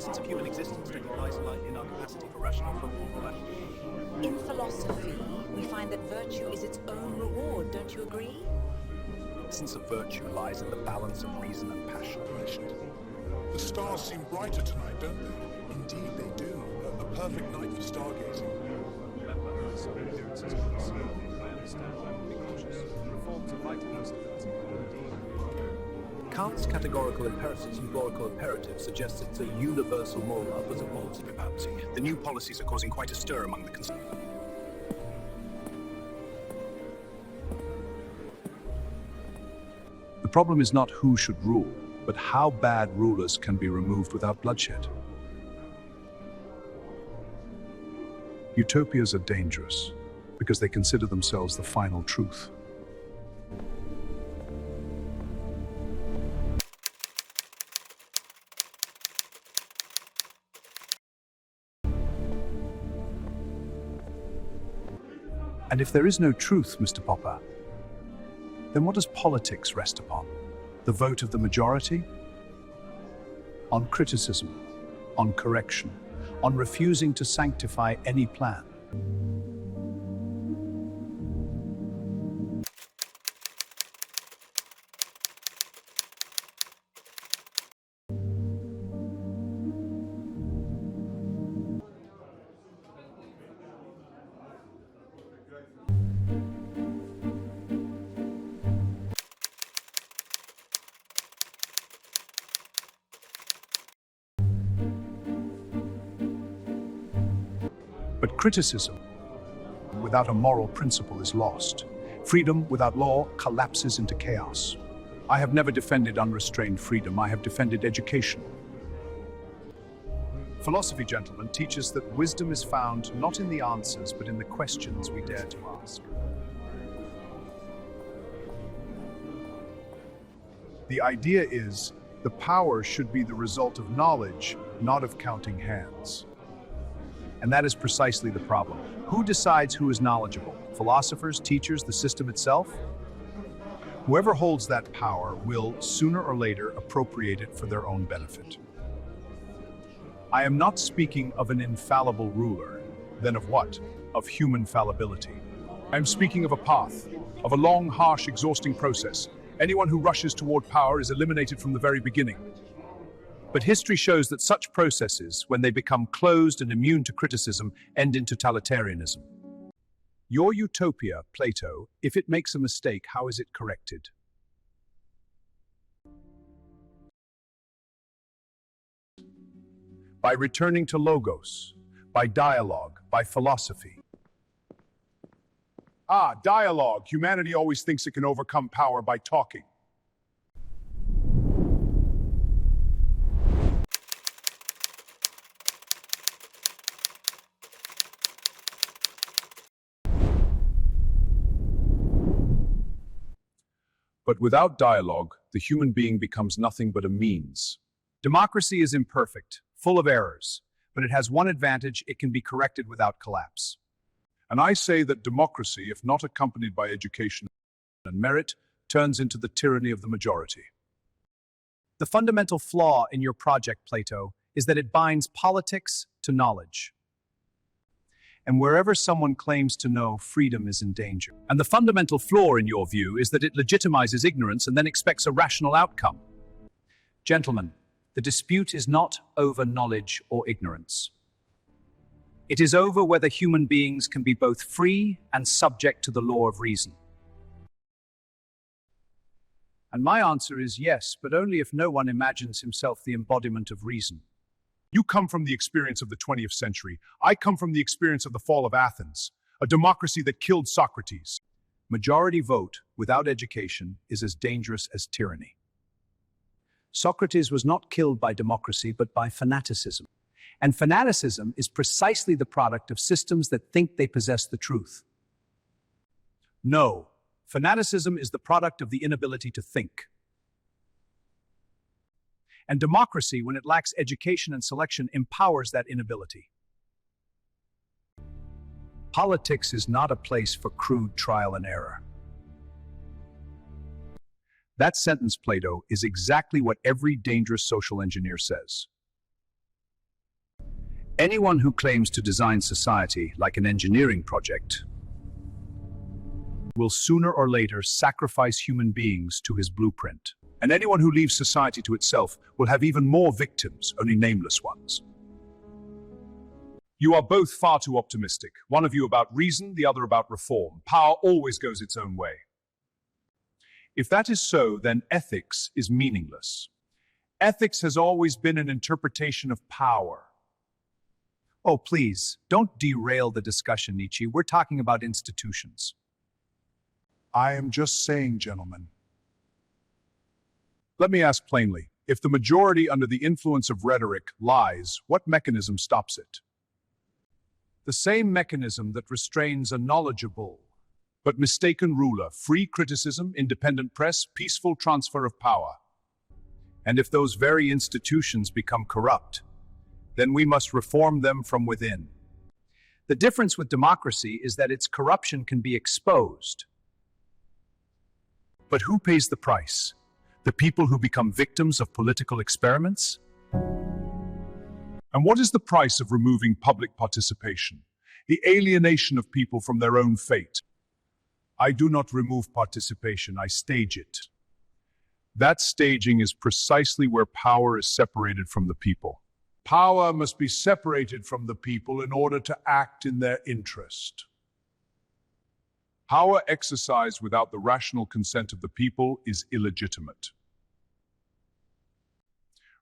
essence of human existence, taking lies in our capacity for rational thought or rational. In philosophy, we find that virtue is its own reward, don't you agree? The essence of virtue lies in the balance of reason and passion. The stars seem brighter tonight, don't they? Indeed they do. A perfect night for stargazing. Remember, some appearances can be seen. I understand. Be cautious. Reforms are vital possibility. Kant's categorical imperative suggests it's a universal moral upwards of moral supremacy. The new policies are causing quite a stir among the conservatives. The problem is not who should rule, but how bad rulers can be removed without bloodshed. Utopias are dangerous because they consider themselves the final truth. And if there is no truth, Mr. Popper, then what does politics rest upon? The vote of the majority? On criticism, on correction, on refusing to sanctify any plan. But criticism without a moral principle is lost. Freedom without law collapses into chaos. I have never defended unrestrained freedom. I have defended education. Philosophy, gentlemen, teaches that wisdom is found not in the answers, but in the questions we dare to ask. The idea is the power should be the result of knowledge, not of counting hands. And that is precisely the problem. Who decides who is knowledgeable? Philosophers, teachers, the system itself? Whoever holds that power will, sooner or later, appropriate it for their own benefit. I am not speaking of an infallible ruler. Then of what? Of human fallibility. I am speaking of a path, of a long, harsh, exhausting process. Anyone who rushes toward power is eliminated from the very beginning. But history shows that such processes, when they become closed and immune to criticism, end in totalitarianism. Your utopia, Plato, if it makes a mistake, how is it corrected? By returning to logos, by dialogue, by philosophy. Dialogue. Humanity always thinks it can overcome power by talking. But without dialogue, the human being becomes nothing but a means. Democracy is imperfect, full of errors, but it has one advantage: it can be corrected without collapse. And I say that democracy, if not accompanied by education and merit, turns into the tyranny of the majority. The fundamental flaw in your project, Plato, is that it binds politics to knowledge. And wherever someone claims to know, freedom is in danger. And the fundamental flaw in your view is that it legitimizes ignorance and then expects a rational outcome. Gentlemen, the dispute is not over knowledge or ignorance. It is over whether human beings can be both free and subject to the law of reason. And my answer is yes, but only if no one imagines himself the embodiment of reason. You come from the experience of the 20th century. I come from the experience of the fall of Athens, a democracy that killed Socrates. Majority vote without education is as dangerous as tyranny. Socrates was not killed by democracy, but by fanaticism. And fanaticism is precisely the product of systems that think they possess the truth. No, fanaticism is the product of the inability to think. And democracy, when it lacks education and selection, empowers that inability. Politics is not a place for crude trial and error. That sentence, Plato, is exactly what every dangerous social engineer says. Anyone who claims to design society like an engineering project will sooner or later sacrifice human beings to his blueprint. And anyone who leaves society to itself will have even more victims, only nameless ones. You are both far too optimistic. One of you about reason, the other about reform. Power always goes its own way. If that is so, then ethics is meaningless. Ethics has always been an interpretation of power. Oh, please, don't derail the discussion, Nietzsche. We're talking about institutions. I am just saying, gentlemen. Let me ask plainly, if the majority under the influence of rhetoric lies, what mechanism stops it? The same mechanism that restrains a knowledgeable but mistaken ruler, free criticism, independent press, peaceful transfer of power. And if those very institutions become corrupt, then we must reform them from within. The difference with democracy is that its corruption can be exposed. But who pays the price? The people who become victims of political experiments? And what is the price of removing public participation? The alienation of people from their own fate. I do not remove participation, I stage it. That staging is precisely where power is separated from the people. Power must be separated from the people in order to act in their interest. Power exercised without the rational consent of the people is illegitimate.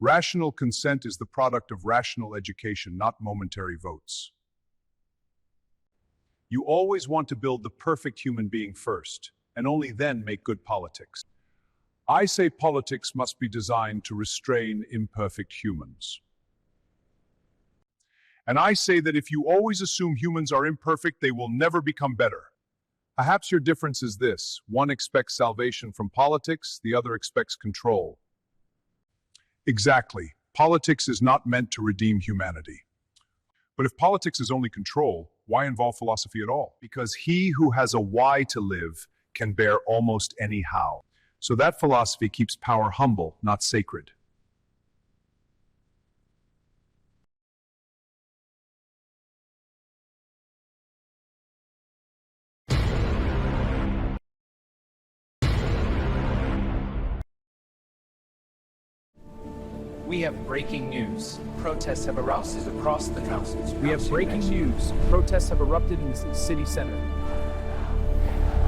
Rational consent is the product of rational education, not momentary votes. You always want to build the perfect human being first, and only then make good politics. I say politics must be designed to restrain imperfect humans. And I say that if you always assume humans are imperfect, they will never become better. Perhaps your difference is this: one expects salvation from politics, the other expects control. Exactly. Politics is not meant to redeem humanity. But if politics is only control, why involve philosophy at all? Because he who has a why to live can bear almost any how. So that philosophy keeps power humble, not sacred. We have breaking news. Protests have erupted across the country. We have breaking news. Protests have erupted in the city center.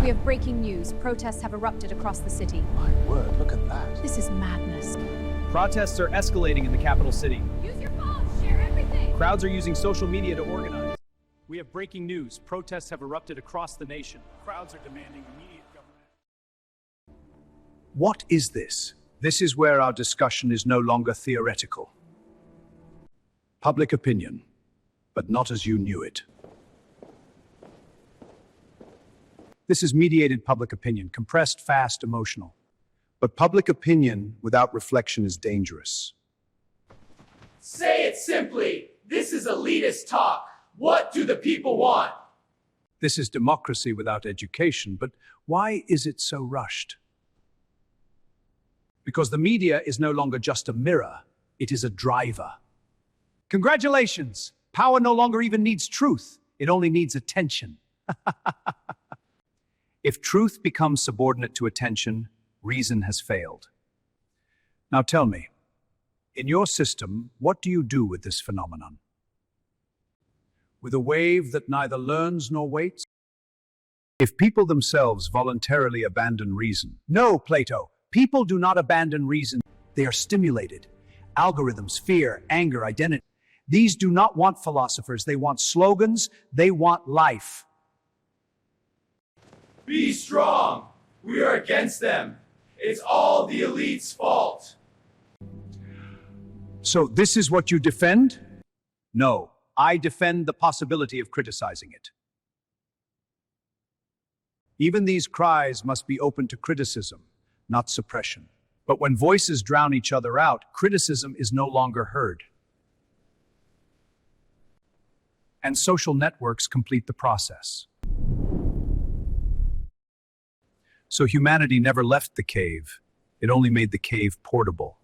We have breaking news. Protests have erupted across the city. My word, look at that. This is madness. Protests are escalating in the capital city. Use your phone, share everything. Crowds are using social media to organize. We have breaking news. Protests have erupted across the nation. Crowds are demanding immediate government. What is this? This is where our discussion is no longer theoretical. Public opinion, but not as you knew it. This is mediated public opinion, compressed, fast, emotional. But public opinion without reflection is dangerous. Say it simply. This is elitist talk. What do the people want? This is democracy without education, but why is it so rushed? Because the media is no longer just a mirror, it is a driver. Congratulations! Power no longer even needs truth, it only needs attention. If truth becomes subordinate to attention, reason has failed. Now tell me, in your system, what do you do with this phenomenon? With a wave that neither learns nor waits? If people themselves voluntarily abandon reason. No, Plato, people do not abandon reason. They are stimulated. Algorithms, fear, anger, identity. These do not want philosophers. They want slogans. They want life. Be strong. We are against them. It's all the elite's fault. So this is what you defend? No, I defend the possibility of criticizing it. Even these cries must be open to criticism, not suppression. But when voices drown each other out, criticism is no longer heard. And social networks complete the process. So humanity never left the cave. It only made the cave portable.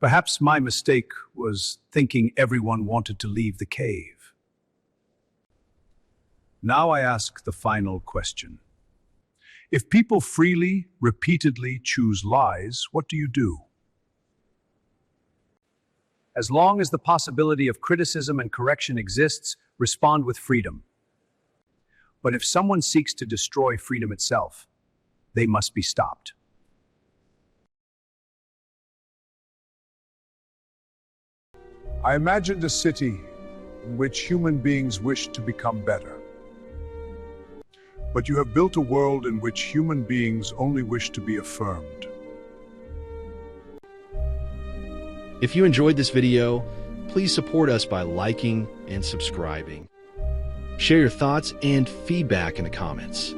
Perhaps my mistake was thinking everyone wanted to leave the cave. Now I ask the final question. If people freely, repeatedly choose lies, what do you do? As long as the possibility of criticism and correction exists, respond with freedom. But if someone seeks to destroy freedom itself, they must be stopped. I imagined a city in which human beings wish to become better. But you have built a world in which human beings only wish to be affirmed. If you enjoyed this video, please support us by liking and subscribing. Share your thoughts and feedback in the comments.